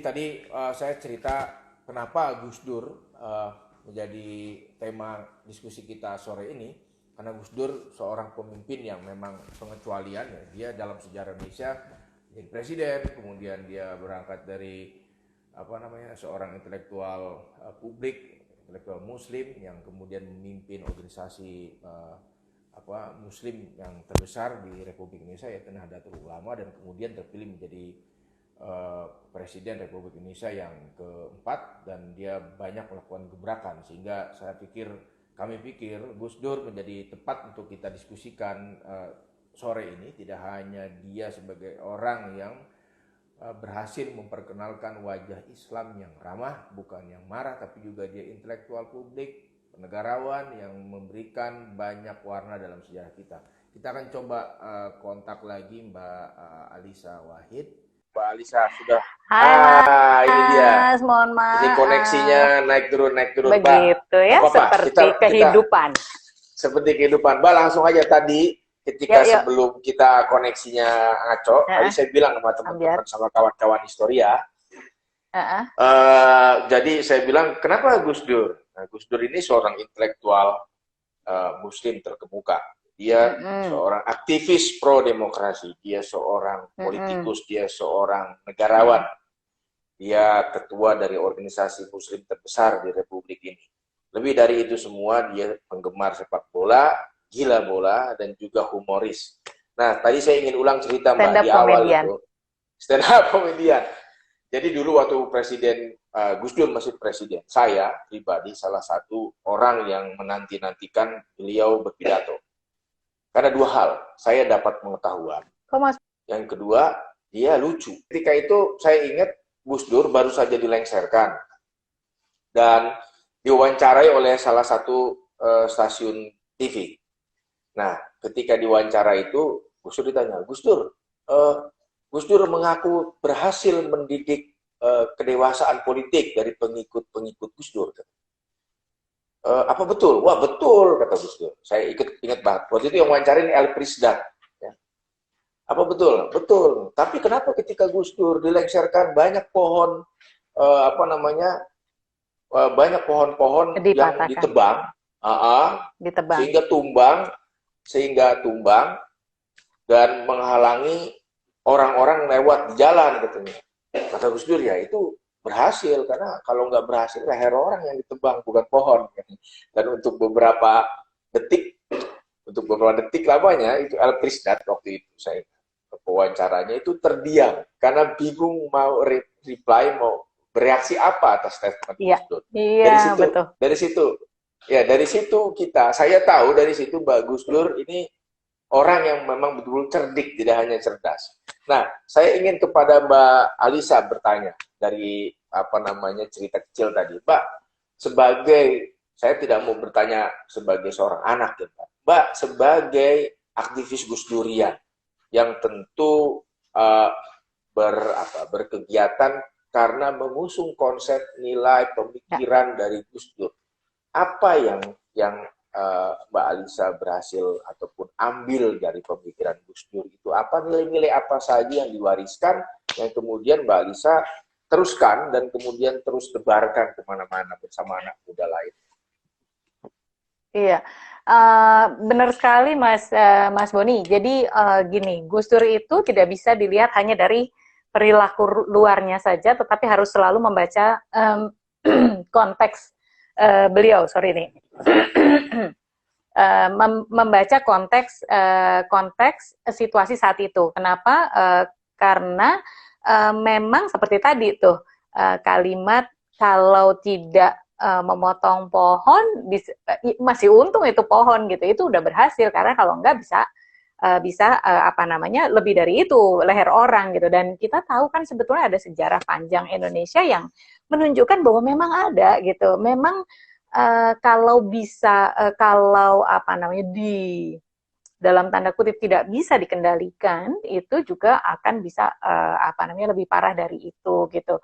tadi saya cerita kenapa Gus Dur menjadi tema diskusi kita sore ini. Karena Gus Dur seorang pemimpin yang memang pengecualian, ya. Dia dalam sejarah Indonesia jadi presiden, kemudian dia berangkat dari seorang intelektual publik, intelektual Muslim yang kemudian memimpin organisasi Muslim yang terbesar di Republik Indonesia, yaitu Nahdlatul Ulama, dan kemudian terpilih menjadi Presiden Republik Indonesia yang keempat, dan dia banyak melakukan gebrakan sehingga kami pikir Gus Dur menjadi tepat untuk kita diskusikan sore ini. Tidak hanya dia sebagai orang yang berhasil memperkenalkan wajah Islam yang ramah, bukan yang marah, tapi juga dia intelektual publik, negarawan yang memberikan banyak warna dalam sejarah kita. Kita akan coba kontak lagi Mbak Alisa Wahid. Mbak Alisa sudah. Hai ini dia. Mas, mohon maaf. Ini koneksinya naik turun. Begitu Mbak. ya, seperti kehidupan. Seperti kehidupan. Mbak, langsung aja tadi ketika sebelum kita koneksinya ngaco, tadi saya bilang sama teman-teman sama kawan-kawan historia. Jadi saya bilang, kenapa Gus Dur? Nah, Gus Dur ini seorang intelektual Muslim terkemuka. Dia seorang aktivis pro-demokrasi. Dia seorang politikus. Dia seorang negarawan. Dia ketua dari organisasi Muslim terbesar di Republik ini. Lebih dari itu semua, dia penggemar sepak bola, gila bola, dan juga humoris. Nah, tadi saya ingin ulang cerita Mbak di awal itu. Stand up comedian. Jadi dulu waktu Gus Dur masih presiden, saya pribadi salah satu orang yang menanti-nantikan beliau berpidato. Karena dua hal, saya dapat pengetahuan. Yang kedua, dia lucu. Ketika itu saya ingat Gus Dur baru saja dilengsarkan dan diwawancarai oleh salah satu stasiun TV. Nah, ketika diwawancara itu, Gus Dur ditanya, Gus Dur mengaku berhasil mendidik kedewasaan politik dari pengikut-pengikut Gus Dur. Apa betul? Wah, betul, kata Gus Dur. Saya ingat banget. Waktu itu yang wawancarin El Prisdan. Ya. Apa betul? Betul. Tapi kenapa ketika Gus Dur dilengsarkan banyak pohon, banyak pohon-pohon yang ditebang, sehingga tumbang dan menghalangi orang-orang lewat di jalan, katanya. Kata Gus Dur, ya itu berhasil, karena kalau nggak berhasil leher orang yang ditebang, bukan pohon. Dan untuk beberapa detik lamanya itu El Prisdan waktu itu saya wawancaranya itu terdiam karena bingung mau reply, mau bereaksi apa atas statement Gus Dur. Iya, betul. Dari situ saya tahu dari situ Mbak Gus Dur ini orang yang memang betul-betul cerdik, tidak hanya cerdas. Nah, saya ingin kepada Mbak Alisa bertanya dari cerita kecil tadi. Mbak, saya tidak mau bertanya sebagai seorang anak, ya, Mbak. Mbak, sebagai aktivis Gus Durian yang tentu berkegiatan karena mengusung konsep nilai pemikiran dari Gus Dur. Apa yang Mbak Alisa berhasil ataupun ambil dari pemikiran Gus Dur itu? Apa nilai-nilai apa saja yang diwariskan yang kemudian Mbak Alisa teruskan dan kemudian terus tebarkan kemana-mana bersama anak muda lain? Iya, benar sekali Mas Boni. Jadi gini, Gus Dur itu tidak bisa dilihat hanya dari perilaku luarnya saja, tetapi harus selalu membaca konteks beliau, membaca konteks situasi saat itu. Kenapa? Karena memang seperti tadi tuh kalimat kalau tidak memotong pohon masih untung itu pohon gitu, itu udah berhasil, karena kalau enggak bisa lebih dari itu leher orang gitu. Dan kita tahu kan sebetulnya ada sejarah panjang Indonesia yang menunjukkan bahwa memang ada gitu, memang kalau di dalam tanda kutip tidak bisa dikendalikan, itu juga akan bisa lebih parah dari itu gitu.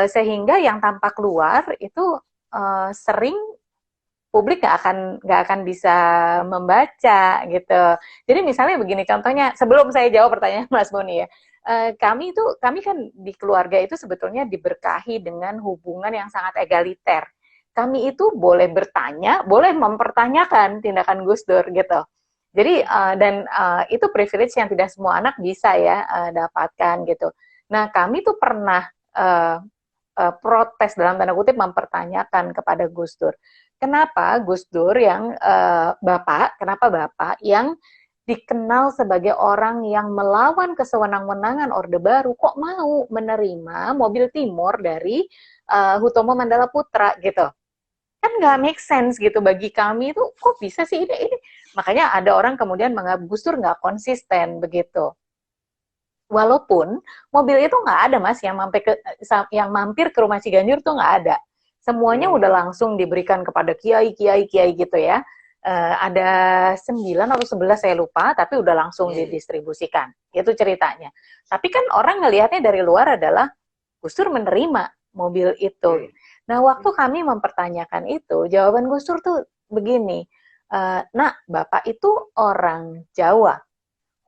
Sehingga yang tampak luar itu sering publik nggak akan bisa membaca gitu. Jadi misalnya begini contohnya, sebelum saya jawab pertanyaan Mas Boni ya, kami kan di keluarga itu sebetulnya diberkahi dengan hubungan yang sangat egaliter. Kami itu boleh bertanya, boleh mempertanyakan tindakan Gus Dur gitu. Jadi itu privilege yang tidak semua anak bisa ya dapatkan gitu. Nah, kami tuh pernah protes dalam tanda kutip mempertanyakan kepada Gus Dur. Kenapa Gus Dur yang kenapa Bapak yang dikenal sebagai orang yang melawan kesewenang-wenangan Orde Baru kok mau menerima mobil Timor dari Hutomo Mandala Putra gitu? Kan nggak make sense gitu bagi kami itu, kok bisa sih ini. Makanya ada orang kemudian menganggap Gus Dur nggak konsisten begitu. Walaupun mobil itu nggak ada Mas yang mampir ke rumah Ciganjur tuh nggak ada. Semuanya udah langsung diberikan kepada kiai gitu ya. Ada 9 atau 11 saya lupa, tapi udah langsung didistribusikan. Itu ceritanya. Tapi kan orang ngelihatnya dari luar adalah Gus Dur menerima mobil itu. Nah, waktu kami mempertanyakan itu, jawaban Gus Dur tuh begini, nak, Bapak itu orang Jawa.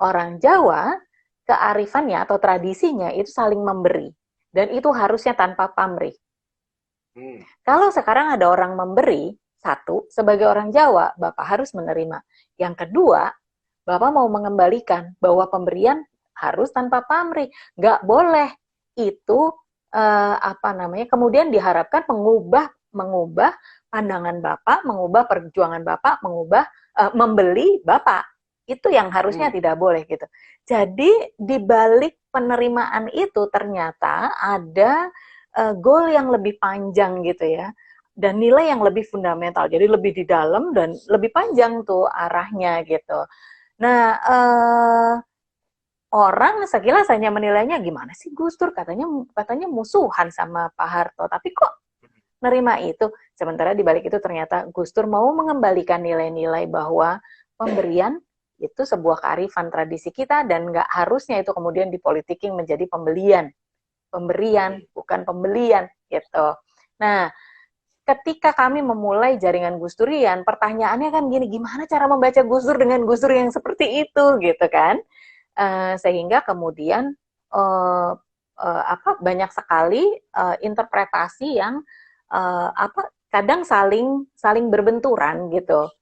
Orang Jawa, kearifannya atau tradisinya itu saling memberi. Dan itu harusnya tanpa pamrih. Kalau sekarang ada orang memberi, satu, sebagai orang Jawa, Bapak harus menerima. Yang kedua, Bapak mau mengembalikan bahwa pemberian harus tanpa pamrih. Nggak boleh itu kemudian diharapkan mengubah pandangan Bapak, mengubah perjuangan Bapak, membeli Bapak. Itu yang harusnya tidak boleh gitu. Jadi di balik penerimaan itu ternyata ada goal yang lebih panjang gitu ya. Dan nilai yang lebih fundamental. Jadi lebih di dalam dan lebih panjang tuh arahnya gitu. Nah, orang sekilas hanya menilainya gimana sih Gus Dur katanya musuhan sama Pak Harto, tapi kok nerima itu. Sementara di balik itu ternyata Gus Dur mau mengembalikan nilai-nilai bahwa pemberian itu sebuah kearifan tradisi kita dan nggak harusnya itu kemudian dipolitiking menjadi pembelian, bukan pembelian gitu. Nah, ketika kami memulai jaringan Gus Durian, pertanyaannya kan gini, gimana cara membaca Gus Dur dengan Gus Dur yang seperti itu gitu kan? Sehingga kemudian banyak sekali interpretasi yang kadang saling berbenturan gitu.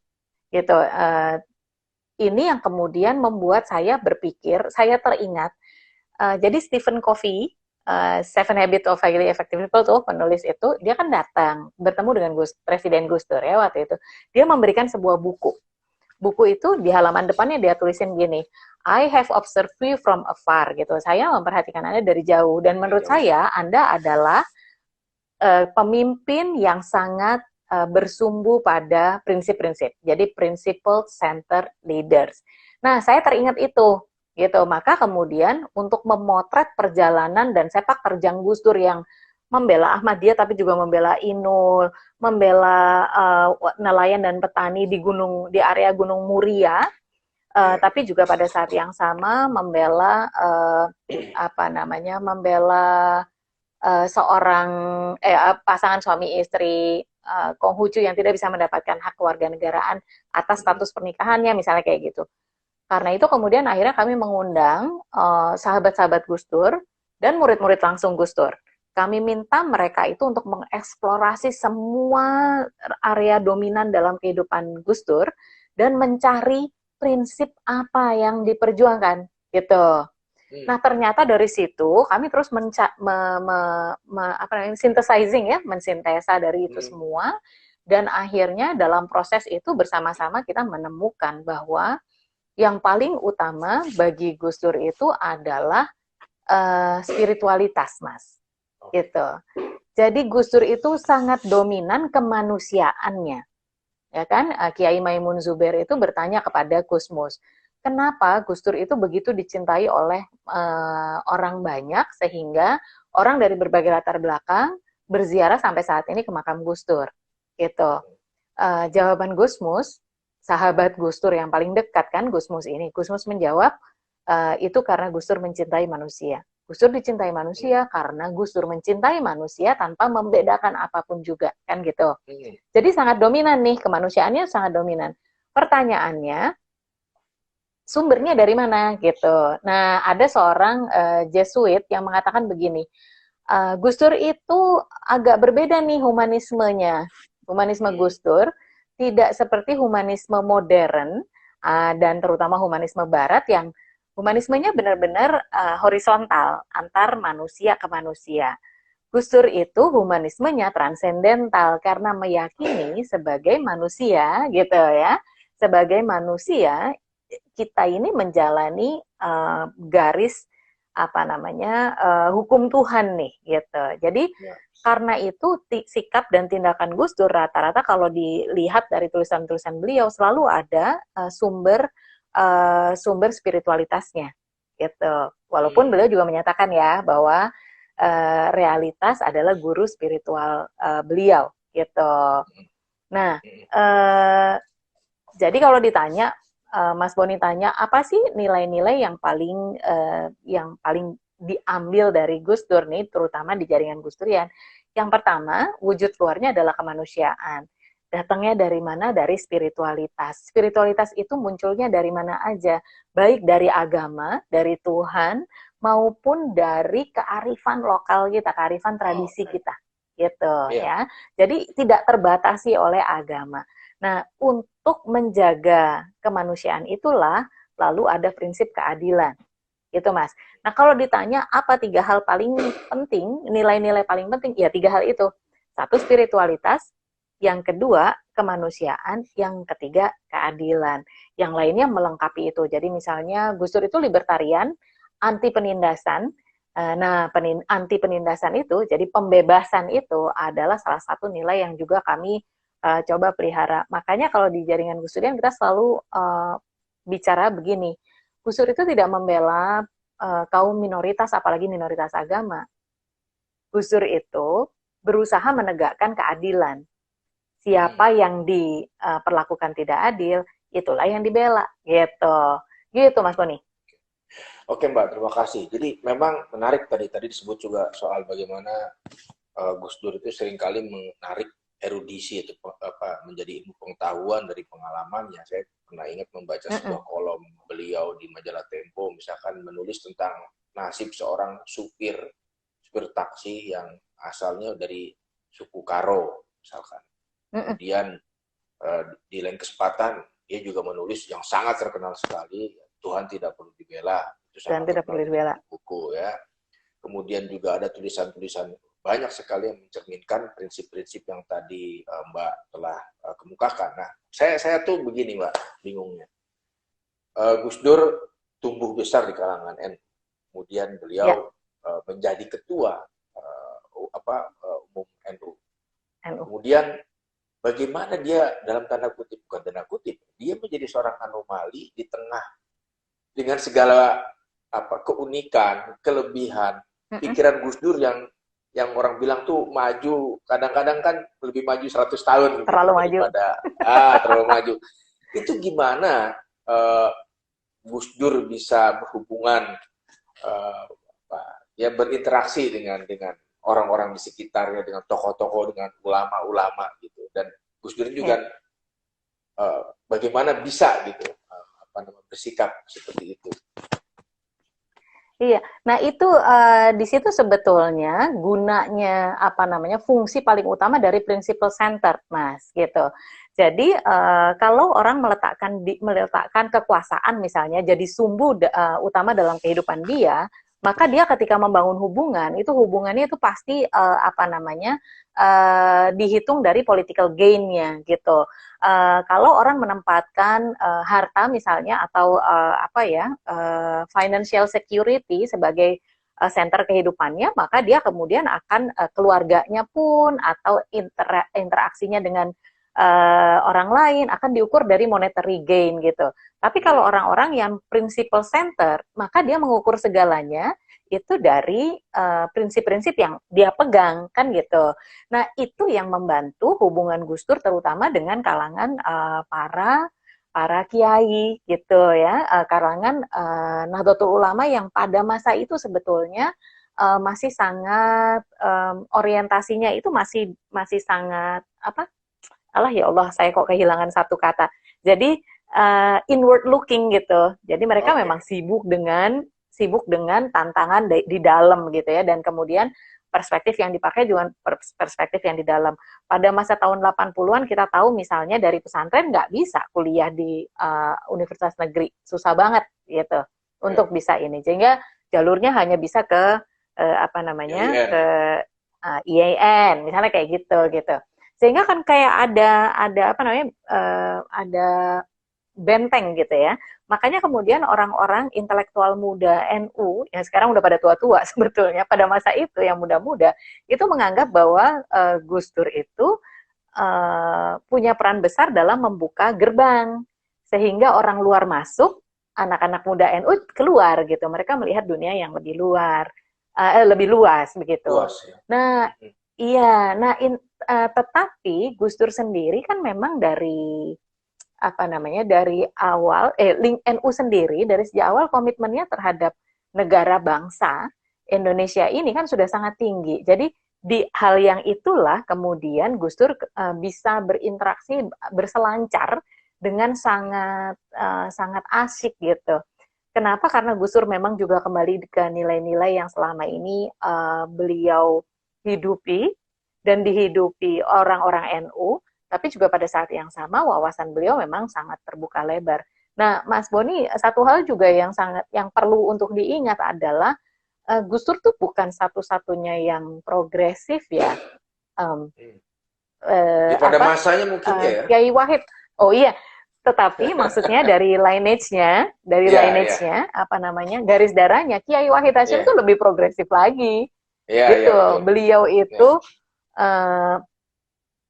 Ini yang kemudian membuat saya berpikir, saya teringat. Jadi Stephen Covey, Seven Habits of Highly Effective People tuh penulis itu, dia kan datang bertemu dengan Presiden Gus Dur ya waktu itu. Dia memberikan sebuah buku. Buku itu di halaman depannya dia tulisin gini, I have observed you from afar gitu. Saya memperhatikan Anda dari jauh dan menurut saya Anda adalah pemimpin yang sangat bersumbu pada prinsip-prinsip. Jadi principle centered leaders. Nah, saya teringat itu gitu. Maka kemudian untuk memotret perjalanan dan sepak terjang Gus Dur yang membela Ahmadiyah tapi juga membela Inul, membela nelayan dan petani di area Gunung Muria, tapi juga pada saat yang sama membela seorang pasangan suami istri Konghucu yang tidak bisa mendapatkan hak kewarganegaraan atas status pernikahannya misalnya kayak gitu. Karena itu kemudian akhirnya kami mengundang sahabat-sahabat Gus Dur dan murid-murid langsung Gus Dur. Kami minta mereka itu untuk mengeksplorasi semua area dominan dalam kehidupan Gus Dur dan mencari prinsip apa yang diperjuangkan gitu. Nah, ternyata dari situ kami terus synthesizing ya, mensintesa dari itu semua dan akhirnya dalam proses itu bersama-sama kita menemukan bahwa yang paling utama bagi Gus Dur itu adalah spiritualitas, Mas. Gitu. Jadi Gus Dur itu sangat dominan kemanusiaannya. Ya kan? Kiai Maimun Zubair itu bertanya kepada Gus Mus, kenapa Gus Dur itu begitu dicintai oleh orang banyak sehingga orang dari berbagai latar belakang berziarah sampai saat ini ke makam Gus Dur. Gitu. Jawaban Gus Mus, sahabat Gus Dur yang paling dekat kan Gus Mus ini. Gus Mus menjawab, itu karena Gus Dur mencintai manusia. Gus Dur dicintai manusia karena Gus Dur mencintai manusia tanpa membedakan apapun juga, kan gitu. Jadi sangat dominan nih, kemanusiaannya sangat dominan. Pertanyaannya, sumbernya dari mana gitu. Nah, ada seorang Jesuit yang mengatakan begini, Gus Dur itu agak berbeda nih humanismenya. Humanisme Gus Dur tidak seperti humanisme modern dan terutama humanisme barat yang humanismenya benar-benar horizontal antar manusia ke manusia. Gus Dur itu humanismenya transendental karena meyakini sebagai manusia gitu ya. Sebagai manusia kita ini menjalani garis apa namanya hukum Tuhan nih gitu. Jadi karena itu sikap dan tindakan Gus Dur rata-rata kalau dilihat dari tulisan-tulisan beliau selalu ada sumber spiritualitasnya gitu. Walaupun beliau juga menyatakan ya bahwa realitas adalah guru spiritual beliau gitu. Nah, jadi kalau ditanya Mas Boni tanya apa sih nilai-nilai yang paling diambil dari Gus Dur nih, terutama di jaringan Gus Durian. Yang pertama, wujud luarnya adalah kemanusiaan. Datangnya dari mana? Dari spiritualitas. Spiritualitas itu munculnya dari mana aja, baik dari agama, dari Tuhan, maupun dari kearifan lokal kita, kearifan tradisi kita, gitu ya. Jadi tidak terbatasi oleh agama. Nah, untuk menjaga kemanusiaan itulah lalu ada prinsip keadilan. Gitu, Mas. Nah, kalau ditanya apa 3 hal paling penting, nilai-nilai paling penting, ya 3 hal itu. 1, spiritualitas, yang kedua, kemanusiaan, yang ketiga, keadilan. Yang lainnya melengkapi itu. Jadi misalnya Gus Dur itu libertarian, anti penindasan. Nah, anti penindasan itu, jadi pembebasan itu adalah salah satu nilai yang juga kami coba pelihara. Makanya kalau di jaringan Gus Durian kita selalu bicara begini, Gus Dur itu tidak membela kaum minoritas, apalagi minoritas agama. Gus Dur itu berusaha menegakkan keadilan. Siapa yang diperlakukan tidak adil, itulah yang dibela. Gitu Mas Boni. Oke Mbak, terima kasih. Jadi memang menarik tadi disebut juga soal bagaimana Gus Dur itu seringkali menarik erudisi itu menjadi ilmu pengetahuan dari pengalamannya. Saya pernah ingat membaca sebuah kolom beliau di majalah Tempo, misalkan menulis tentang nasib seorang supir taksi yang asalnya dari suku Karo, misalkan. Kemudian di lain kesempatan dia juga menulis yang sangat terkenal sekali, Tuhan tidak perlu dibela. Itu sangat tidak perlu dibela. Buku ya. Kemudian juga ada tulisan-tulisan banyak sekali yang mencerminkan prinsip-prinsip yang tadi Mbak telah kemukakan. Nah, saya tuh begini Mbak, bingungnya. Gus Dur tumbuh besar di kalangan NU. Kemudian beliau menjadi ketua umum NU. Kemudian bagaimana dia dalam tanda kutip, bukan tanda kutip, dia menjadi seorang anomali di tengah dengan segala keunikan, kelebihan, pikiran Gus Dur yang orang bilang tuh maju, kadang-kadang kan lebih maju 100 tahun. Terlalu maju. Terlalu maju. Itu gimana Gus Dur bisa berhubungan, berinteraksi dengan orang-orang di sekitarnya, dengan tokoh-tokoh, dengan ulama-ulama gitu. Dan Gus Dur juga bagaimana bisa gitu bersikap seperti itu. Iya, nah itu di situ sebetulnya gunanya fungsi paling utama dari principle center, Mas, gitu. Jadi kalau orang meletakkan kekuasaan misalnya jadi sumbu utama dalam kehidupan dia, maka dia ketika membangun hubungan itu hubungannya itu pasti dihitung dari political gain-nya gitu. Kalau orang menempatkan harta misalnya atau financial security sebagai center kehidupannya, maka dia kemudian akan keluarganya pun atau interaksinya dengan orang lain akan diukur dari monetary gain gitu. Tapi kalau orang-orang yang principle center, maka dia mengukur segalanya itu dari prinsip-prinsip yang dia pegang kan gitu. Nah itu yang membantu hubungan Gus Dur terutama dengan kalangan para kiai gitu ya, kalangan Nahdlatul Ulama yang pada masa itu sebetulnya masih sangat orientasinya itu masih sangat ya Allah saya kok kehilangan satu kata. Jadi inward looking gitu. Jadi mereka memang sibuk dengan tantangan di dalam gitu ya, dan kemudian perspektif yang dipakai juga perspektif yang di dalam. Pada masa tahun 80-an kita tahu misalnya dari pesantren nggak bisa kuliah di universitas negeri, susah banget gitu untuk bisa ini. Sehingga jalurnya hanya bisa ke apa namanya ke IAIN misalnya kayak gitu. Sehingga kan kayak ada apa namanya ada benteng gitu ya. Makanya kemudian orang-orang intelektual muda NU yang sekarang udah pada tua-tua sebetulnya pada masa itu yang muda-muda itu menganggap bahwa Gus Dur itu punya peran besar dalam membuka gerbang sehingga orang luar masuk, anak-anak muda NU keluar gitu. Mereka melihat dunia yang lebih lebih luas begitu. Luas, ya. Nah, iya, tetapi Gus Dur sendiri kan memang dari apa namanya dari awal NU sendiri dari sejak awal komitmennya terhadap negara bangsa Indonesia ini kan sudah sangat tinggi. Jadi di hal yang itulah kemudian Gus Dur bisa berinteraksi berselancar dengan sangat sangat asik gitu. Kenapa? Karena Gus Dur memang juga kembali ke nilai-nilai yang selama ini beliau hidupi dan dihidupi orang-orang NU. Tapi juga pada saat yang sama wawasan beliau memang sangat terbuka lebar. Nah, Mas Boni, satu hal juga yang perlu untuk diingat adalah Gus Dur tuh bukan satu-satunya yang progresif ya. Pada masanya mungkin ya. Kiai Wahid. Oh iya, tetapi maksudnya dari lineage-nya, apa namanya garis darahnya Kiai Wahid Hasyim itu lebih progresif lagi. Gitu. Beliau itu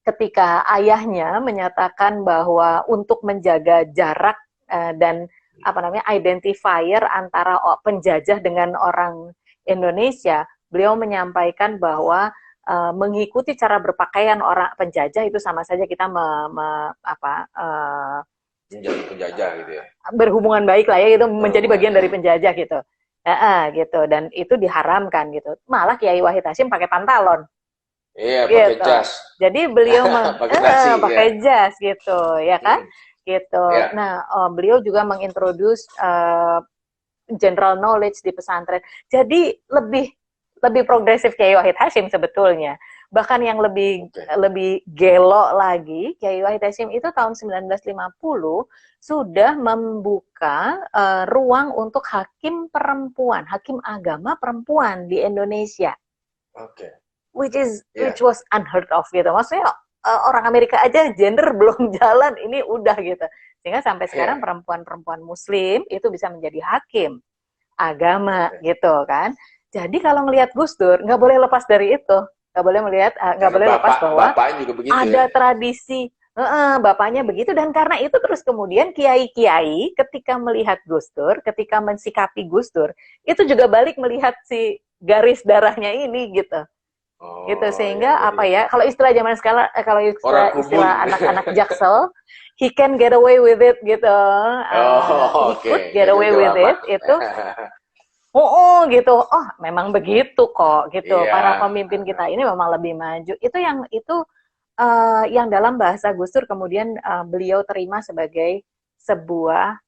ketika ayahnya menyatakan bahwa untuk menjaga jarak dan apa namanya identifier antara penjajah dengan orang Indonesia, beliau menyampaikan bahwa mengikuti cara berpakaian orang penjajah itu sama saja kita menjadi penjajah gitu ya. Berhubungan baik lah ya, itu menjadi bagian dari penjajah gitu. Gitu, dan itu diharamkan gitu. Malah Kiai Wahid Hasyim pakai pantalon. Iya, pakai jas. Jadi beliau pakai jas gitu, ya kan? Gitu. Nah, beliau juga mengintroduce general knowledge di pesantren. Jadi lebih progresif Kiai Wahid Hasyim sebetulnya. Bahkan yang lebih gelo lagi, Kiai Wahid Hasyim itu tahun 1950 sudah membuka ruang untuk hakim perempuan, hakim agama perempuan di Indonesia. Which was unheard of gitu. Maksudnya orang Amerika aja gender belum jalan, ini udah gitu. Sehingga sampai sekarang perempuan-perempuan Muslim itu bisa menjadi hakim agama gitu kan. Jadi kalau ngelihat Gus Dur nggak boleh lepas dari itu, nggak boleh lepas bahwa ada tradisi. Bapaknya begitu, dan karena itu terus kemudian kiai-kiai ketika melihat Gus Dur, ketika mensikapi Gus Dur, itu juga balik melihat si garis darahnya ini gitu. Gitu sehingga kalau istilah zaman sekarang kalau istilah anak-anak Jaksel, he can get away with it gitu. He could get away with it itu. Gitu. Oh, memang begitu kok gitu. Para pemimpin kita ini memang lebih maju. Itu yang dalam bahasa Gus Dur kemudian beliau terima sebagai sebuah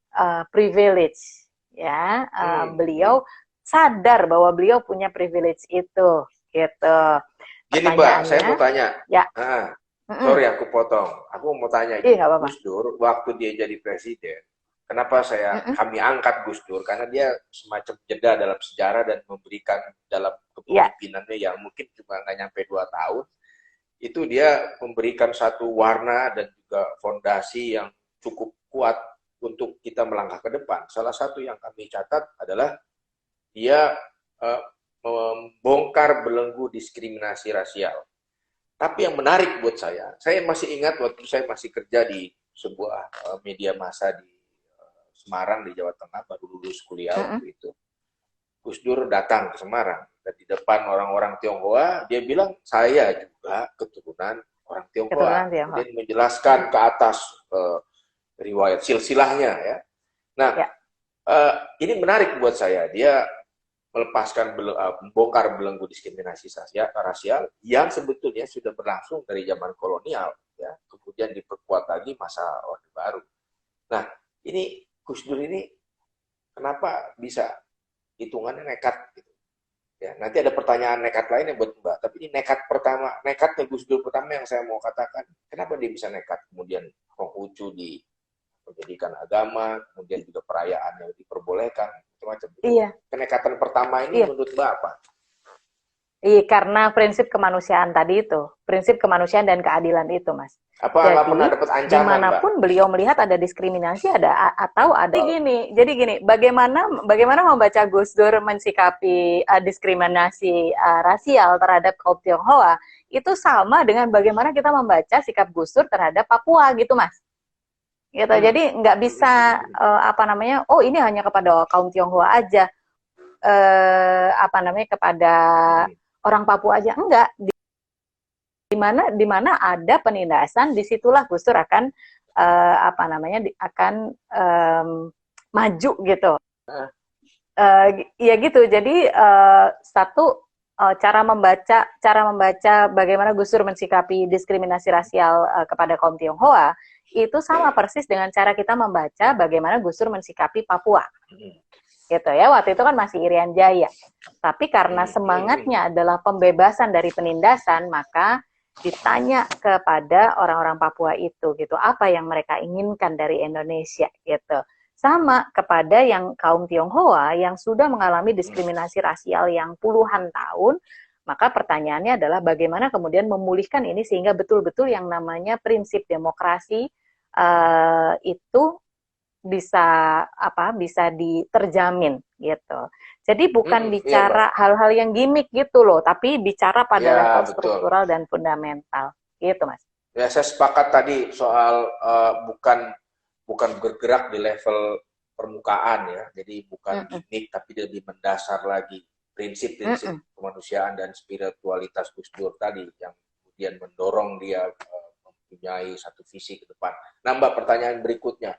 privilege ya. Beliau sadar bahwa beliau punya privilege itu. Gitu. Gini Mbak, saya mau tanya. Ya. Sorry aku potong. Aku mau tanya. Gus Dur waktu dia jadi presiden, kenapa kami angkat Gus Dur? Karena dia semacam jeda dalam sejarah dan memberikan dalam kepemimpinannya yang mungkin cuma nggak nyampe 2 tahun. Itu dia memberikan satu warna dan juga fondasi yang cukup kuat untuk kita melangkah ke depan. Salah satu yang kami catat adalah dia membongkar belenggu diskriminasi rasial. Tapi yang menarik buat saya masih ingat waktu saya masih kerja di sebuah media massa di Semarang di Jawa Tengah, baru lulus kuliah waktu itu. Gus Dur datang ke Semarang dan di depan orang-orang Tionghoa dia bilang saya juga keturunan orang Tionghoa. Kemudian menjelaskan ke atas riwayat silsilahnya ya. Nah, ini menarik buat saya. Dia membongkar belenggu diskriminasi rasial yang sebetulnya sudah berlangsung dari zaman kolonial ya, kemudian diperkuat lagi masa Orde Baru. Nah, ini Gus Dur ini kenapa bisa hitungannya nekat gitu. Ya, nanti ada pertanyaan nekat lainnya buat Mbak, tapi ini nekat pertama, nekatnya Gus Dur pertama yang saya mau katakan, kenapa dia bisa nekat, kemudian Konghucu dijadikan agama, kemudian juga perayaan yang diperbolehkan, macam-macam. Iya. Kenekatan pertama ini menurut Mbak apa? Iya, karena prinsip kemanusiaan tadi itu, prinsip kemanusiaan dan keadilan itu, Mas. Apa nggak pernah dapat ancaman, dimanapun Mbak? Beliau melihat ada diskriminasi, atau ada jadi gini, bagaimana membaca Gus Dur mensikapi diskriminasi rasial terhadap kaum Tionghoa itu sama dengan bagaimana kita membaca sikap Gus Dur terhadap Papua gitu, Mas. Gitu. Jadi nggak bisa oh ini hanya kepada kaum Tionghoa aja, kepada orang Papua aja, enggak. Di mana ada penindasan, disitulah Gus Dur akan maju gitu. Ya gitu. Jadi satu cara membaca bagaimana Gus Dur mensikapi diskriminasi rasial kepada kaum Tionghoa itu sama persis dengan cara kita membaca bagaimana Gus Dur mensikapi Papua. Gitu ya, waktu itu kan masih Irian Jaya. Tapi karena semangatnya adalah pembebasan dari penindasan, maka ditanya kepada orang-orang Papua itu gitu, apa yang mereka inginkan dari Indonesia gitu. Sama kepada yang kaum Tionghoa yang sudah mengalami diskriminasi rasial yang puluhan tahun, maka pertanyaannya adalah bagaimana kemudian memulihkan ini sehingga betul-betul yang namanya prinsip demokrasi itu bisa diterjamin gitu. Jadi bukan bicara hal-hal yang gimmick gitu loh, tapi bicara pada level struktural dan fundamental, gitu Mas. Ya, saya sepakat tadi soal bukan bergerak di level permukaan ya, jadi bukan gimmick tapi lebih mendasar lagi prinsip-prinsip kemanusiaan dan spiritualitas Gus Dur tadi yang kemudian mendorong dia mempunyai satu visi ke depan. Nah Mbak, pertanyaan berikutnya.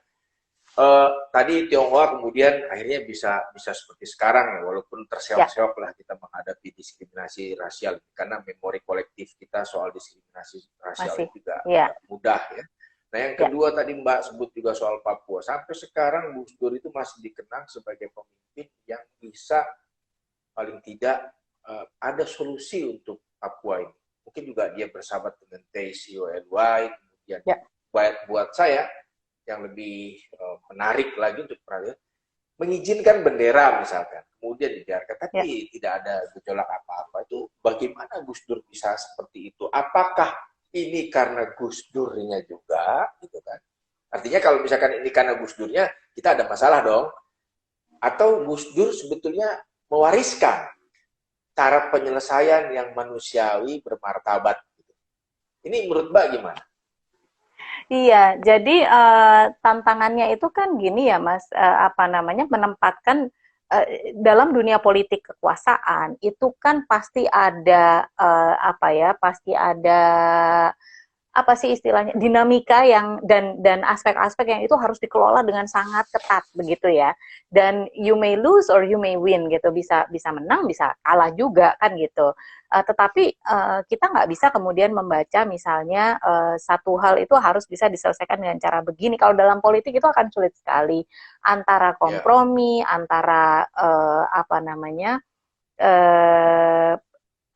Tadi Tionghoa kemudian akhirnya bisa seperti sekarang ya, walaupun terseok-seok lah kita menghadapi diskriminasi rasial karena memori kolektif kita soal diskriminasi rasial juga mudah ya. Nah yang kedua tadi Mbak sebut juga soal Papua, sampai sekarang Gus Dur itu masih dikenang sebagai pemimpin yang bisa paling tidak ada solusi untuk Papua ini. Mungkin juga dia bersahabat dengan TCOLY, kemudian buat saya yang lebih menarik lagi untuk perhatian, mengizinkan bendera misalkan, kemudian dibiarkan, tapi tidak ada gejolak apa-apa. Itu bagaimana Gus Dur bisa seperti itu? Apakah ini karena Gus Durnya juga, gitu kan? Artinya kalau misalkan ini karena Gus Durnya, kita ada masalah dong. Atau Gus Dur sebetulnya mewariskan cara penyelesaian yang manusiawi bermartabat. Gitu. Ini menurut Mbak gimana? Iya, jadi tantangannya itu kan gini ya Mas, menempatkan dalam dunia politik kekuasaan itu kan pasti ada pasti ada apa sih istilahnya, dinamika yang dan aspek-aspek yang itu harus dikelola dengan sangat ketat begitu ya. Dan you may lose or you may win gitu, bisa menang bisa kalah juga kan gitu. Tetapi kita nggak bisa kemudian membaca misalnya satu hal itu harus bisa diselesaikan dengan cara begini. Kalau dalam politik itu akan sulit sekali antara kompromi, antara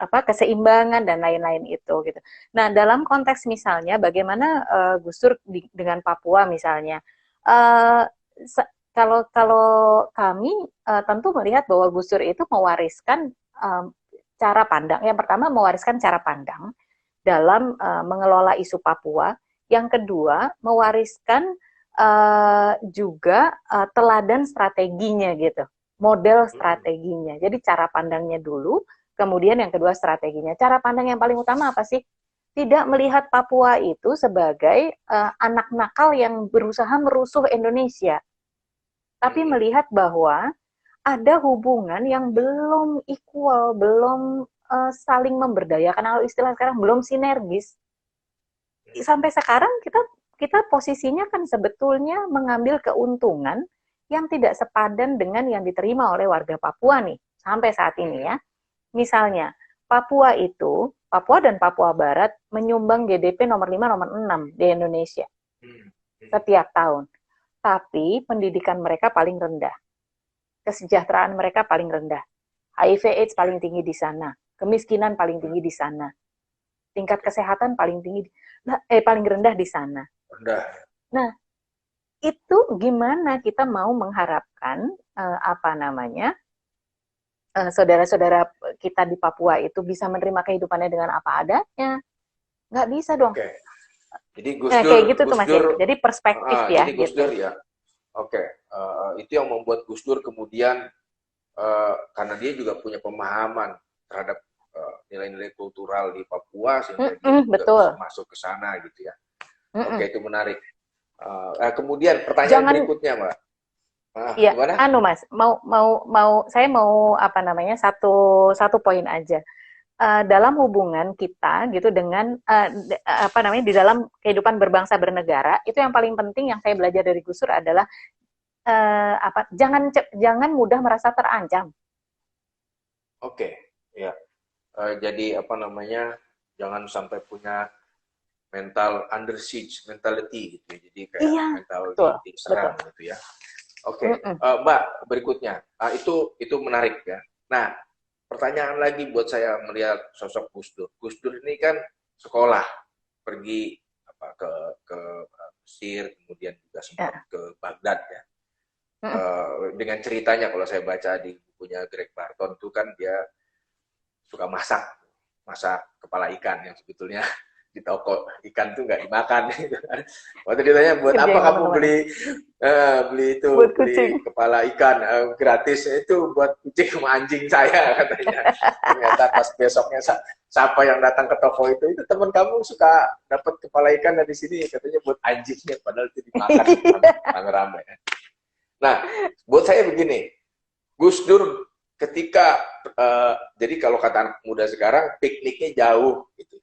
keseimbangan dan lain-lain itu gitu. Nah, dalam konteks misalnya bagaimana Gus Dur dengan Papua misalnya, kalau kami tentu melihat bahwa Gus Dur itu mewariskan cara pandang. Yang pertama mewariskan cara pandang dalam mengelola isu Papua. Yang kedua mewariskan juga teladan strateginya gitu, model strateginya. Jadi cara pandangnya dulu. Kemudian yang kedua strateginya. Cara pandang yang paling utama apa sih? Tidak melihat Papua itu sebagai anak nakal yang berusaha merusuh Indonesia. Tapi melihat bahwa ada hubungan yang belum equal, belum saling memberdayakan. Kalau istilah sekarang belum sinergis. Sampai sekarang kita posisinya kan sebetulnya mengambil keuntungan yang tidak sepadan dengan yang diterima oleh warga Papua nih. Sampai saat ini ya. Misalnya, Papua dan Papua Barat menyumbang GDP nomor 5, nomor 6 di Indonesia setiap tahun. tapi pendidikan mereka paling rendah, kesejahteraan mereka paling rendah, HIV/AIDS paling tinggi di sana, kemiskinan paling tinggi di sana, tingkat kesehatan paling tinggi, paling rendah di sana. Rendah. Nah, itu gimana kita mau mengharapkan saudara-saudara kita di Papua itu bisa menerima kehidupannya dengan apa adanya? Nggak bisa dong. Oke. Jadi Gus Dur, kayak gitu tuh Mas. Jadi perspektif ya. Jadi Gus Dur ya. Oke. Itu yang membuat Gus Dur kemudian karena dia juga punya pemahaman terhadap nilai-nilai kultural di Papua sehingga dia juga bisa masuk ke sana gitu ya. Oke, itu menarik. Kemudian pertanyaan berikutnya, Mbak. Iya, Mas, saya mau satu poin aja. Dalam hubungan kita gitu dengan di dalam kehidupan berbangsa bernegara, itu yang paling penting yang saya belajar dari Gus Dur adalah jangan mudah merasa terancam. Oke, ya. Jadi jangan sampai punya mental under siege mentality gitu. Jadi kayak mental diserang gitu ya. Oke, Mbak, berikutnya. Itu menarik ya. Nah, pertanyaan lagi buat saya melihat sosok Gus Dur. Gus Dur ini kan sekolah, pergi ke Mesir, kemudian juga sempat ke Baghdad ya. Dengan ceritanya kalau saya baca di bukunya Greg Barton itu kan dia suka masak kepala ikan yang sebetulnya di toko ikan tuh nggak dimakan. Waktu ditanya buat apa kamu beli kepala ikan gratis, itu buat kucing sama anjing saya katanya. Ternyata pas besoknya siapa yang datang ke toko itu teman kamu suka dapat kepala ikan dari sini, katanya buat anjingnya, padahal itu dimakan rame-rame. Nah, buat saya begini, Gus Dur ketika jadi kalau kata anak muda sekarang pikniknya jauh gitu.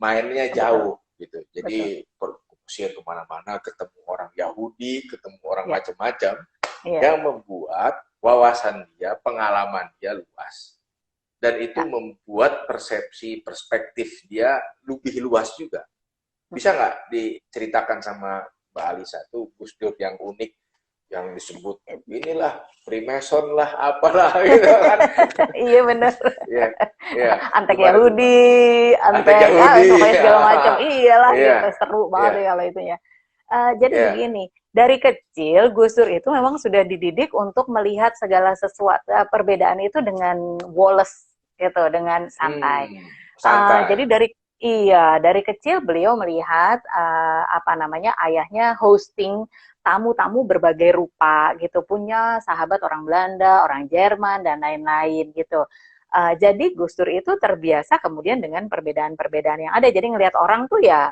Mainnya jauh gitu. Jadi Mesir kemana-mana, ketemu orang Yahudi, ketemu orang macam-macam, yang membuat wawasan dia, pengalaman dia luas. Dan itu membuat perspektif dia lebih luas juga. Bisa nggak diceritakan sama Mbak Alisa tuh Gus Dur yang unik, yang disebut inilah Freemason lah, apalah gitu kan. Iya benar. Iya. Antek Yahudi, pokoknya segala macam. Iyalah, gitu. Seru banget ya kalau itu ya. Jadi begini, dari kecil Gus Dur itu memang sudah dididik untuk melihat segala sesuatu perbedaan itu dengan woles gitu, dengan santai. Jadi dari kecil beliau melihat ayahnya hosting tamu-tamu berbagai rupa gitu, punya sahabat orang Belanda, orang Jerman dan lain-lain gitu. Jadi Gus Dur itu terbiasa kemudian dengan perbedaan-perbedaan yang ada. Jadi ngelihat orang tuh ya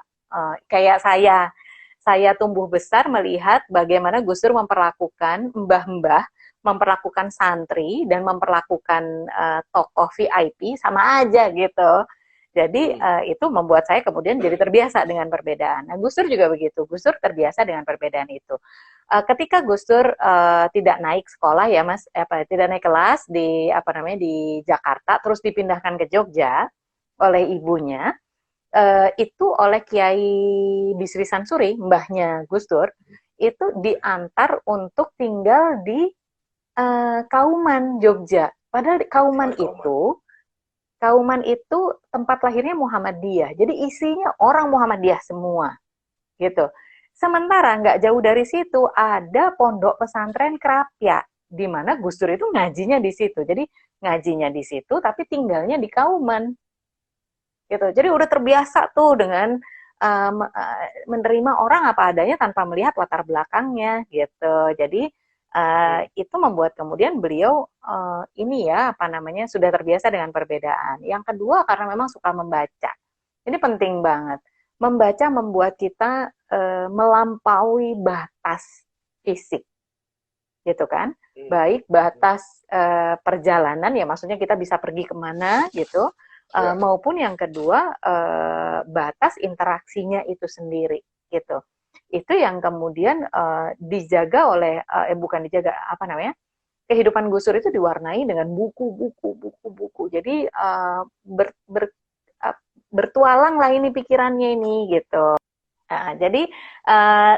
kayak saya tumbuh besar melihat bagaimana Gus Dur memperlakukan mbah-mbah, memperlakukan santri dan memperlakukan tokoh VIP sama aja gitu. Jadi itu membuat saya kemudian jadi terbiasa dengan perbedaan. Nah, Gus Dur juga begitu. Gus Dur terbiasa dengan perbedaan itu. Ketika Gus Dur tidak naik sekolah ya Mas, tidak naik kelas di di Jakarta, terus dipindahkan ke Jogja oleh ibunya, itu oleh Kiai Bisri Sansuri, mbahnya Gus Dur, itu diantar untuk tinggal di Kauman Jogja. Padahal Kauman itu tempat lahirnya Muhammadiyah. Jadi isinya orang Muhammadiyah semua. Gitu. Sementara nggak jauh dari situ ada pondok pesantren Krapya, di mana Gus Dur itu ngajinya di situ. Jadi ngajinya di situ tapi tinggalnya di Kauman. Gitu. Jadi udah terbiasa tuh dengan menerima orang apa adanya tanpa melihat latar belakangnya gitu. Jadi itu membuat kemudian beliau sudah terbiasa dengan perbedaan. Yang kedua karena memang suka membaca. Ini penting banget. Membaca membuat kita melampaui batas fisik, gitu kan? Baik batas perjalanan ya, maksudnya kita bisa pergi kemana gitu, maupun yang kedua batas interaksinya itu sendiri, gitu. Itu yang kemudian dijaga oleh kehidupan Gus Dur itu diwarnai dengan buku. Jadi bertualang lah ini pikirannya ini gitu. Jadi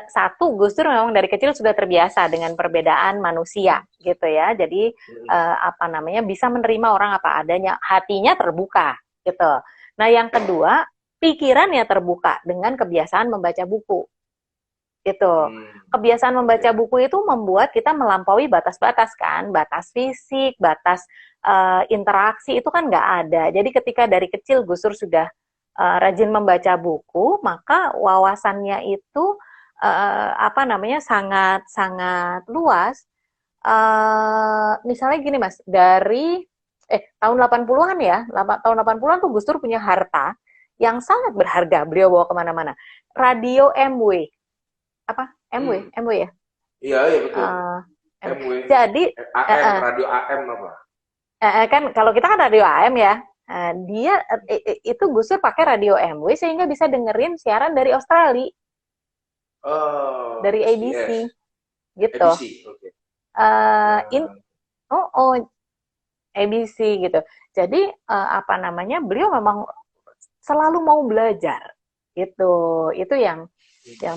satu, Gus Dur memang dari kecil sudah terbiasa dengan perbedaan manusia gitu ya. Jadi apa namanya, bisa menerima orang apa adanya, hatinya terbuka gitu. Nah yang kedua, pikirannya terbuka dengan kebiasaan membaca buku gitu. Kebiasaan membaca buku itu membuat kita melampaui batas-batas kan, batas fisik, batas interaksi itu kan nggak ada. Jadi ketika dari kecil Gus Dur sudah rajin membaca buku, maka wawasannya itu apa namanya, sangat sangat luas. Misalnya gini Mas, dari tahun 80-an ya, tahun 80-an tuh Gus Dur punya harta yang sangat berharga, beliau bawa kemana-mana. Radio MW, apa? MW ya? Iya, iya betul. MW. Jadi AM, radio AM apa? Kan kalau kita kan radio AM ya, dia itu Gus Dur pakai radio MW sehingga bisa dengerin siaran dari Australia, dari ABC, gitu. ABC, okay. ABC gitu. Jadi apa namanya, beliau memang selalu mau belajar, gitu. Itu yang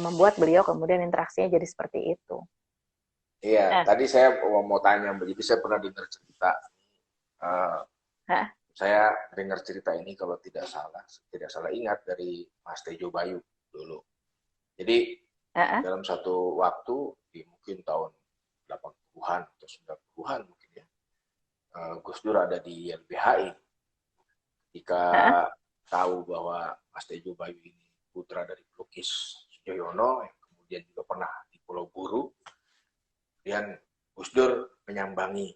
membuat beliau kemudian interaksinya jadi seperti itu. Iya, tadi saya mau tanya, jadi saya pernah dengar cerita. Saya dengar cerita ini kalau tidak salah ingat dari Mas Tejo Bayu dulu. Jadi dalam satu waktu di mungkin tahun 80-an atau 90-an mungkin ya, Gus Dur ada di YLBHI. Ketika tahu bahwa Mas Tejo Bayu ini putra dari pelukis Sujoyono yang kemudian juga pernah di Pulau Buru, kemudian Gus Dur menyambangi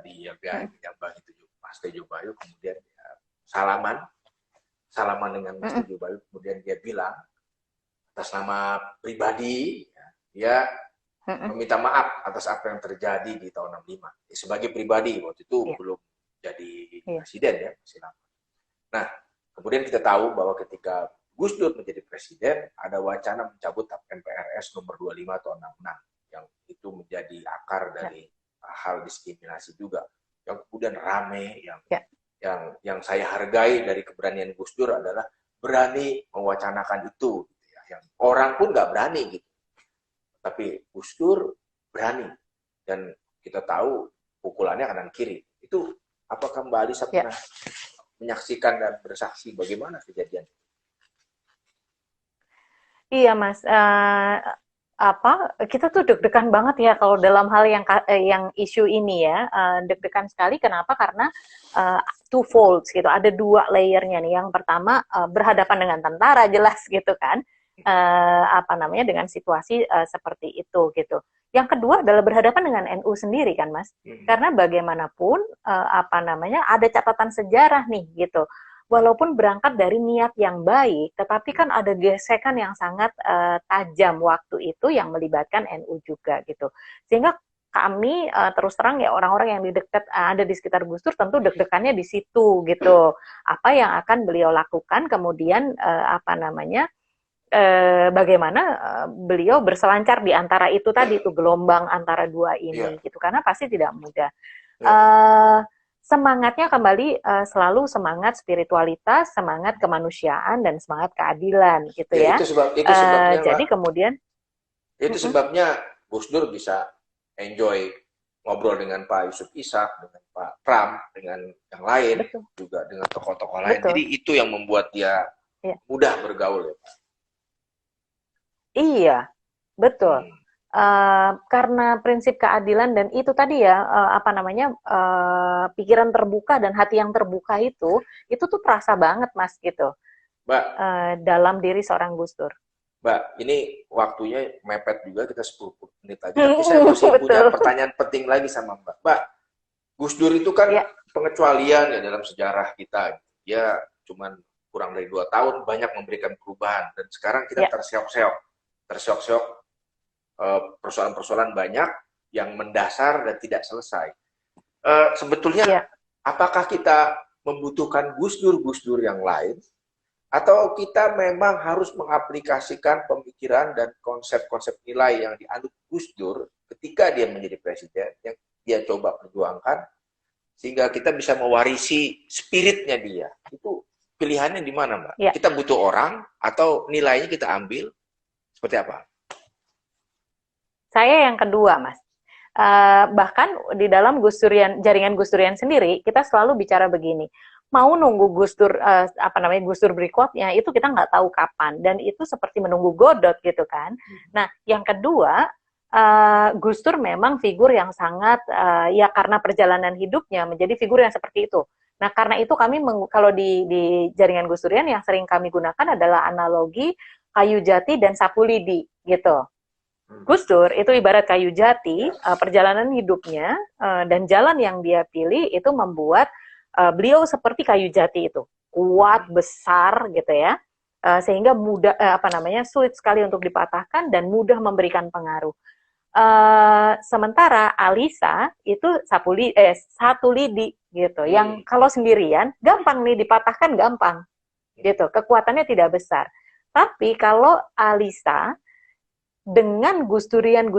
di YLBHI, menyambangi Mas Tejo Bayu, kemudian ya, salaman dengan Mas Tejo Bayu, kemudian dia bilang atas nama pribadi dia meminta maaf atas apa yang terjadi di tahun 65. Sebagai pribadi waktu itu belum jadi presiden ya, masih lama. Nah, kemudian kita tahu bahwa ketika Gus Dur menjadi presiden, ada wacana mencabut MPRS nomor 25 tahun 66 yang itu menjadi akar dari hal diskriminasi juga. Yang kemudian rame, yang saya hargai dari keberanian Gus Dur adalah berani mewacanakan itu. Gitu ya. Yang orang pun nggak berani gitu. Tapi Gus Dur berani. Dan kita tahu pukulannya kanan kiri. Itu apakah Mbak Alisa pernah menyaksikan dan bersaksi bagaimana kejadian? Iya Mas, kita tuh deg-degan banget ya kalau dalam hal yang isu ini ya, deg-degan sekali. Kenapa? Karena two folds gitu, ada dua layernya nih. Yang pertama berhadapan dengan tentara jelas gitu kan, apa namanya, dengan situasi seperti itu gitu. Yang kedua adalah berhadapan dengan NU sendiri kan Mas, karena bagaimanapun apa namanya, ada catatan sejarah nih gitu. Walaupun berangkat dari niat yang baik, tetapi kan ada gesekan yang sangat tajam waktu itu yang melibatkan NU juga gitu. Sehingga kami terus terang ya, orang-orang yang ada di sekitar Gus Dur tentu deg-degannya di situ gitu. Apa yang akan beliau lakukan, kemudian apa namanya, bagaimana beliau berselancar di antara itu tadi, itu gelombang antara dua ini gitu. Karena pasti tidak mudah. Semangatnya kembali selalu semangat spiritualitas, semangat kemanusiaan, dan semangat keadilan gitu ya. Itu sebabnya jadi kemudian itu sebabnya Gus Dur bisa enjoy ngobrol dengan Pak Yusuf Ishak, dengan Pak Pram, dengan yang lain, juga dengan tokoh-tokoh lain. Jadi itu yang membuat dia mudah bergaul ya Pak. Iya, betul. Karena prinsip keadilan dan itu tadi ya, apa namanya, pikiran terbuka dan hati yang terbuka itu tuh terasa banget Mas gitu, Mbak, dalam diri seorang Gus Dur. Mbak, ini waktunya mepet juga, kita 10 menit aja, tapi saya masih punya pertanyaan penting lagi sama Mbak. Mbak, Gus Dur itu kan pengecualian ya dalam sejarah kita. Dia cuman kurang dari 2 tahun banyak memberikan perubahan, dan sekarang kita terseok-seok persoalan-persoalan banyak yang mendasar dan tidak selesai. Sebetulnya apakah kita membutuhkan Gus Dur yang lain, atau kita memang harus mengaplikasikan pemikiran dan konsep-konsep nilai yang dianut Gus Dur ketika dia menjadi presiden, yang dia coba perjuangkan, sehingga kita bisa mewarisi spiritnya dia. Itu pilihannya di mana, Mbak? Ya. Kita butuh orang atau nilainya kita ambil? Seperti apa? Saya yang kedua, Mas. Bahkan di dalam jaringan Gus Durian sendiri, kita selalu bicara begini. Mau nunggu Gus Dur, Gus Dur berikutnya, itu kita nggak tahu kapan. Dan itu seperti menunggu Godot gitu kan. Nah, yang kedua, Gus Dur memang figur yang sangat, ya karena perjalanan hidupnya menjadi figur yang seperti itu. Nah, karena itu kami, kalau di jaringan Gus Durian yang sering kami gunakan adalah analogi kayu jati dan sapu lidi gitu. Gus Dur itu ibarat kayu jati, perjalanan hidupnya dan jalan yang dia pilih itu membuat beliau seperti kayu jati itu, kuat, besar gitu ya, sehingga mudah sulit sekali untuk dipatahkan dan mudah memberikan pengaruh. Sementara Alisa itu satu lidi gitu, yang kalau sendirian gampang nih dipatahkan, gampang gitu, kekuatannya tidak besar. Tapi kalau Alisa dengan Gus Durian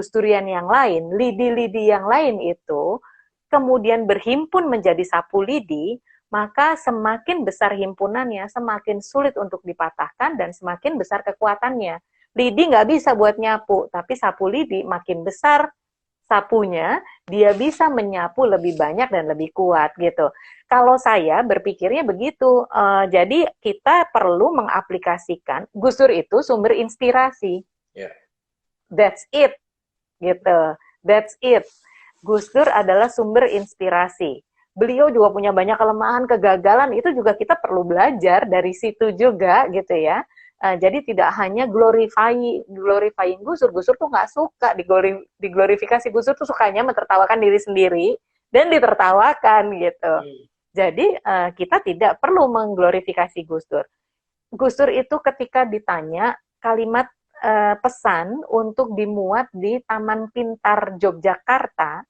yang lain, lidi-lidi yang lain itu, kemudian berhimpun menjadi sapu lidi, maka semakin besar himpunannya, semakin sulit untuk dipatahkan, dan semakin besar kekuatannya. Lidi nggak bisa buat nyapu, tapi sapu lidi makin besar sapunya, dia bisa menyapu lebih banyak dan lebih kuat gitu. Kalau saya berpikirnya begitu, jadi kita perlu mengaplikasikan, Gus Dur itu sumber inspirasi. Yeah. That's it, gitu. That's it. Gus Dur adalah sumber inspirasi. Beliau juga punya banyak kelemahan, kegagalan, itu juga kita perlu belajar dari situ juga, gitu ya. Jadi tidak hanya glorifying Gus Dur. Gus Dur tuh nggak suka diglorifikasi. Gus Dur tuh sukanya mentertawakan diri sendiri dan ditertawakan, gitu. Jadi kita tidak perlu mengglorifikasi Gus Dur. Gus Dur itu ketika ditanya kalimat pesan untuk dimuat di Taman Pintar Yogyakarta,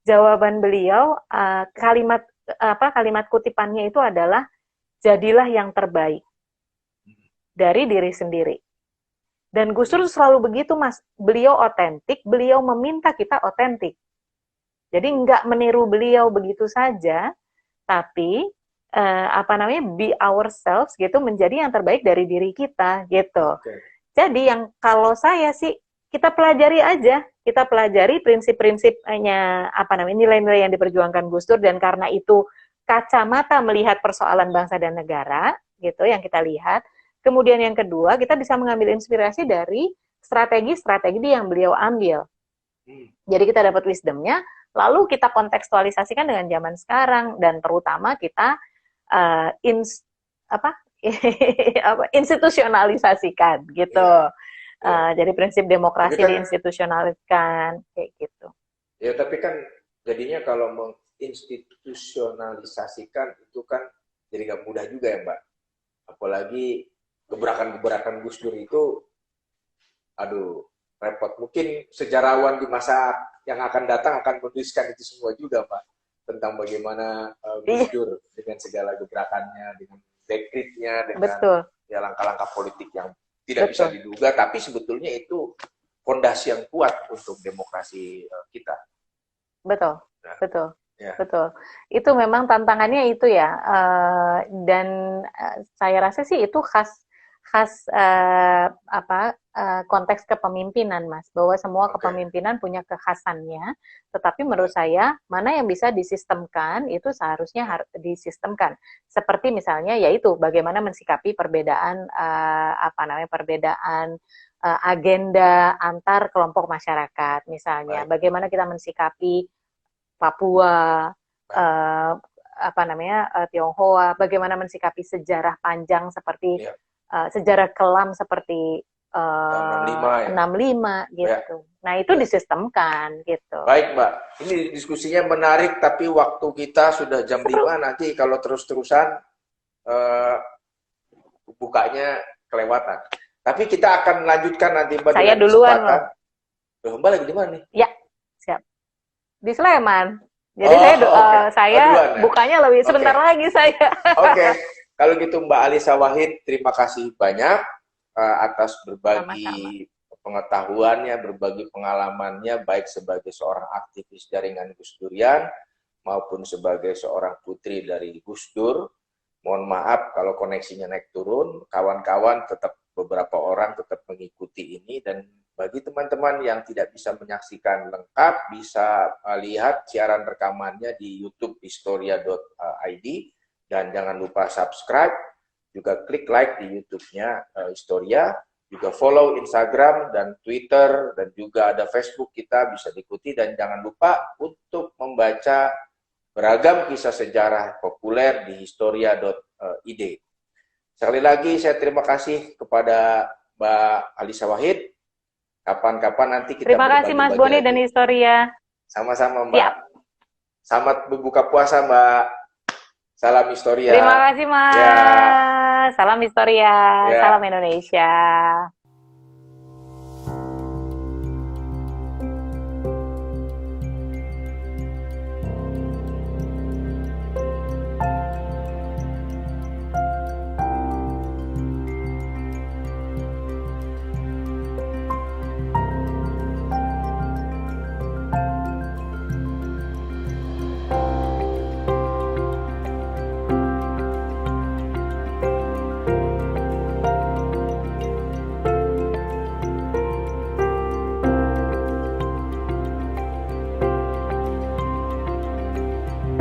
jawaban beliau, kalimat kutipannya itu adalah jadilah yang terbaik dari diri sendiri. Dan Gus Dur selalu begitu, Mas. Beliau otentik, beliau meminta kita otentik. Jadi nggak meniru beliau begitu saja, tapi be ourselves gitu, menjadi yang terbaik dari diri kita gitu. Okay. Jadi yang kalau saya sih, kita pelajari aja, kita pelajari prinsip-prinsipnya, nilai-nilai yang diperjuangkan Gus Dur, dan karena itu kacamata melihat persoalan bangsa dan negara, gitu, yang kita lihat. Kemudian yang kedua, kita bisa mengambil inspirasi dari strategi-strategi yang beliau ambil. Jadi kita dapat wisdomnya, lalu kita kontekstualisasikan dengan zaman sekarang, dan terutama kita institusionalisasikan gitu. Jadi prinsip demokrasi kan diinstitusionaliskan kayak gitu. Ya, tapi kan jadinya kalau menginstitusionalisasikan itu kan jadi nggak mudah juga ya, Mbak. Apalagi gebrakan-gebrakan Gus Dur itu, aduh, repot. Mungkin sejarawan di masa yang akan datang akan menuliskan itu semua juga, Mbak, tentang bagaimana Gus Dur dengan segala gebrakannya, dengan dekritnya, dengan ya langkah-langkah politik yang tidak bisa diduga, tapi sebetulnya itu fondasi yang kuat untuk demokrasi kita. Betul, nah, betul, ya. Betul. Itu memang tantangannya itu ya, dan saya rasa sih itu khas konteks kepemimpinan, Mas, bahwa semua kepemimpinan punya kekhasannya, tetapi menurut saya mana yang bisa disistemkan itu seharusnya disistemkan. Seperti misalnya yaitu bagaimana mensikapi perbedaan agenda antar kelompok masyarakat, misalnya bagaimana kita mensikapi Papua, Tionghoa, bagaimana mensikapi sejarah panjang seperti sejarah kelam seperti 65 gitu. Ya. Nah, itu disistemkan gitu. Baik, Mbak. Ini diskusinya menarik, tapi waktu kita sudah jam 5, nanti kalau terus-terusan bukanya kelewatan. Tapi kita akan lanjutkan nanti, Mbak. Saya duluan, Mbak. Mbak lagi di mana nih? Ya, siap. Di Sleman. Jadi saya bukanya lebih sebentar lagi saya. Oke. Kalau gitu Mbak Alisa Wahid, terima kasih banyak atas berbagi pengetahuannya, berbagi pengalamannya, baik sebagai seorang aktivis jaringan Gus Durian maupun sebagai seorang putri dari Gus Dur Mohon maaf kalau koneksinya naik turun, kawan-kawan tetap beberapa orang tetap mengikuti ini, dan bagi teman-teman yang tidak bisa menyaksikan lengkap, bisa lihat siaran rekamannya di YouTube historia.id, dan jangan lupa subscribe, juga klik like di YouTube-nya Historia, juga follow Instagram dan Twitter, dan juga ada Facebook kita, bisa diikuti, dan jangan lupa untuk membaca beragam kisah sejarah populer di historia.id. Sekali lagi saya terima kasih kepada Mbak Alisa Wahid. Kapan-kapan nanti kita terima kasih Mas Boni dan Historia. Sama-sama Mbak. Siap. Selamat berbuka puasa Mbak. Salam Historia. Terima kasih Mas. Ya. Salam Historia. Ya. Salam Indonesia.